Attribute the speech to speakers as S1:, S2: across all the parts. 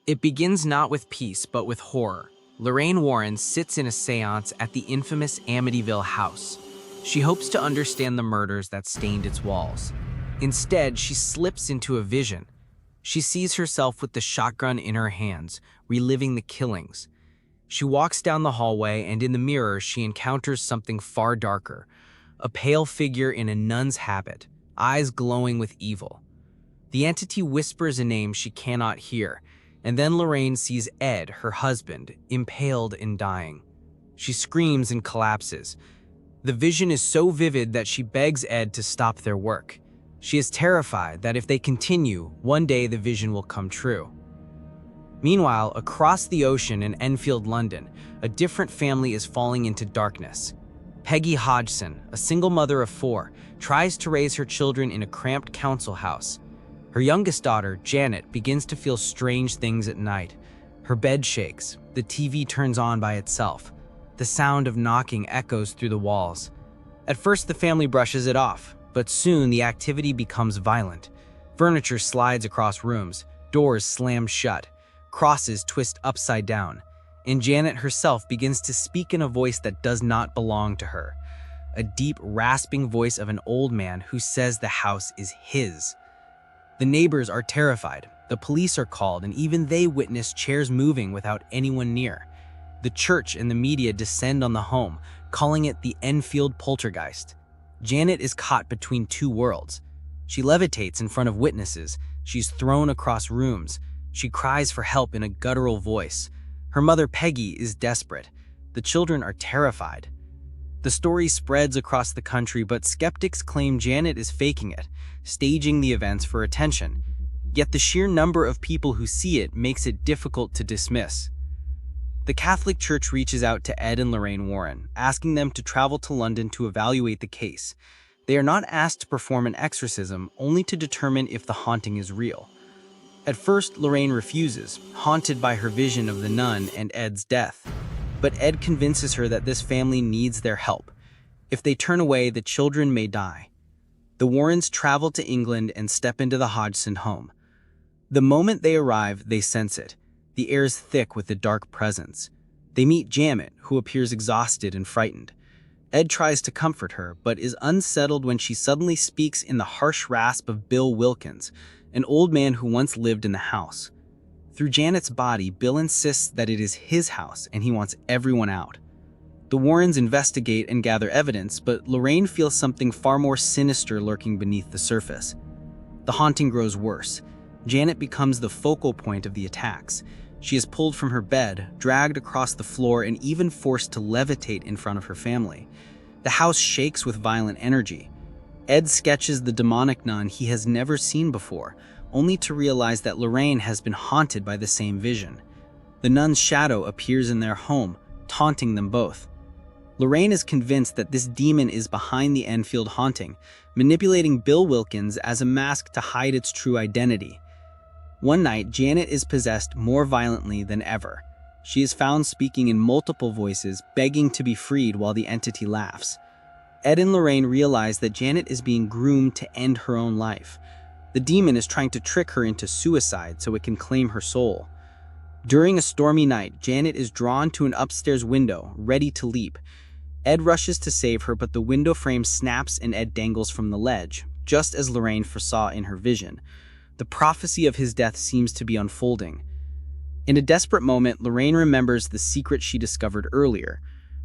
S1: It begins not with peace, but with horror. Lorraine Warren sits in a seance at the infamous Amityville house. She hopes to understand the murders that stained its walls. Instead, she slips into a vision. She sees herself with the shotgun in her hands, reliving the killings. She walks down the hallway, and in the mirror, she encounters something far darker. A pale figure in a nun's habit, eyes glowing with evil. The entity whispers a name she cannot hear, and then Lorraine sees Ed, her husband, impaled and dying. She screams and collapses. The vision is so vivid that she begs Ed to stop their work. She is terrified that if they continue, one day the vision will come true. Meanwhile, across the ocean in Enfield, London, a different family is falling into darkness. Peggy Hodgson, a single mother of 4, tries to raise her children in a cramped council house. Her youngest daughter, Janet, begins to feel strange things at night. Her bed shakes, the TV turns on by itself. The sound of knocking echoes through the walls. At first, the family brushes it off, but soon the activity becomes violent. Furniture slides across rooms, doors slam shut, crosses twist upside down, and Janet herself begins to speak in a voice that does not belong to her. A deep, rasping voice of an old man who says the house is his. The neighbors are terrified, the police are called, and even they witness chairs moving without anyone near. The church and the media descend on the home, calling it the Enfield poltergeist. Janet is caught between two worlds. She levitates in front of witnesses, she's thrown across rooms, she cries for help in a guttural voice. Her mother Peggy is desperate. The children are terrified. The story spreads across the country, but skeptics claim Janet is faking it, staging the events for attention. Yet the sheer number of people who see it makes it difficult to dismiss. The Catholic Church reaches out to Ed and Lorraine Warren, asking them to travel to London to evaluate the case. They are not asked to perform an exorcism, only to determine if the haunting is real. At first, Lorraine refuses, haunted by her vision of the nun and Ed's death. But Ed convinces her that this family needs their help. If they turn away, the children may die. The Warrens travel to England and step into the Hodgson home. The moment they arrive, they sense it. The air is thick with a dark presence. They meet Janet, who appears exhausted and frightened. Ed tries to comfort her, but is unsettled when she suddenly speaks in the harsh rasp of Bill Wilkins, an old man who once lived in the house. Through Janet's body, Bill insists that it is his house and he wants everyone out. The Warrens investigate and gather evidence, but Lorraine feels something far more sinister lurking beneath the surface. The haunting grows worse. Janet becomes the focal point of the attacks. She is pulled from her bed, dragged across the floor, and even forced to levitate in front of her family. The house shakes with violent energy. Ed sketches the demonic nun he has never seen before, only to realize that Lorraine has been haunted by the same vision. The nun's shadow appears in their home, taunting them both. Lorraine is convinced that this demon is behind the Enfield haunting, manipulating Bill Wilkins as a mask to hide its true identity. One night, Janet is possessed more violently than ever. She is found speaking in multiple voices, begging to be freed while the entity laughs. Ed and Lorraine realize that Janet is being groomed to end her own life. The demon is trying to trick her into suicide so it can claim her soul. During a stormy night, Janet is drawn to an upstairs window, ready to leap. Ed rushes to save her, but the window frame snaps and Ed dangles from the ledge, just as Lorraine foresaw in her vision. The prophecy of his death seems to be unfolding. In a desperate moment, Lorraine remembers the secret she discovered earlier.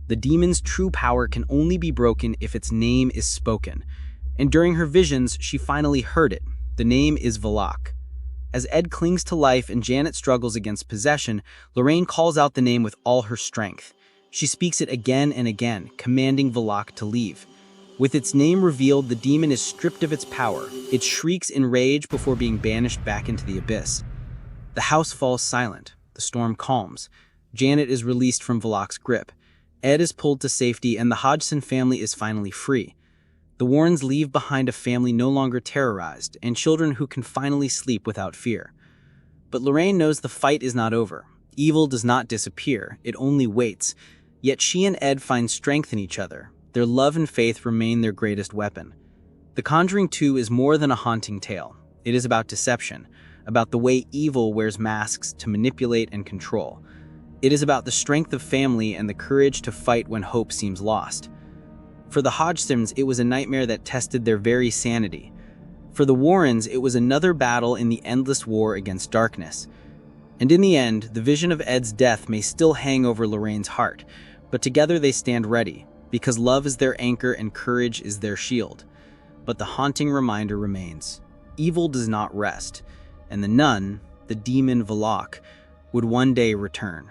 S1: The demon's true power can only be broken if its name is spoken. And during her visions, she finally heard it. The name is Valak. As Ed clings to life and Janet struggles against possession, Lorraine calls out the name with all her strength. She speaks it again and again, commanding Valak to leave. With its name revealed, the demon is stripped of its power. It shrieks in rage before being banished back into the abyss. The house falls silent. The storm calms. Janet is released from Valak's grip. Ed is pulled to safety, and the Hodgson family is finally free. The Warrens leave behind a family no longer terrorized, and children who can finally sleep without fear. But Lorraine knows the fight is not over. Evil does not disappear, it only waits. Yet she and Ed find strength in each other. Their love and faith remain their greatest weapon. The Conjuring 2 is more than a haunting tale. It is about deception, about the way evil wears masks to manipulate and control. It is about the strength of family and the courage to fight when hope seems lost. For the Hodgsons, it was a nightmare that tested their very sanity. For the Warrens, it was another battle in the endless war against darkness. And in the end, the vision of Ed's death may still hang over Lorraine's heart, but together they stand ready, because love is their anchor and courage is their shield. But the haunting reminder remains. Evil does not rest, and the nun, the demon Valak, would one day return.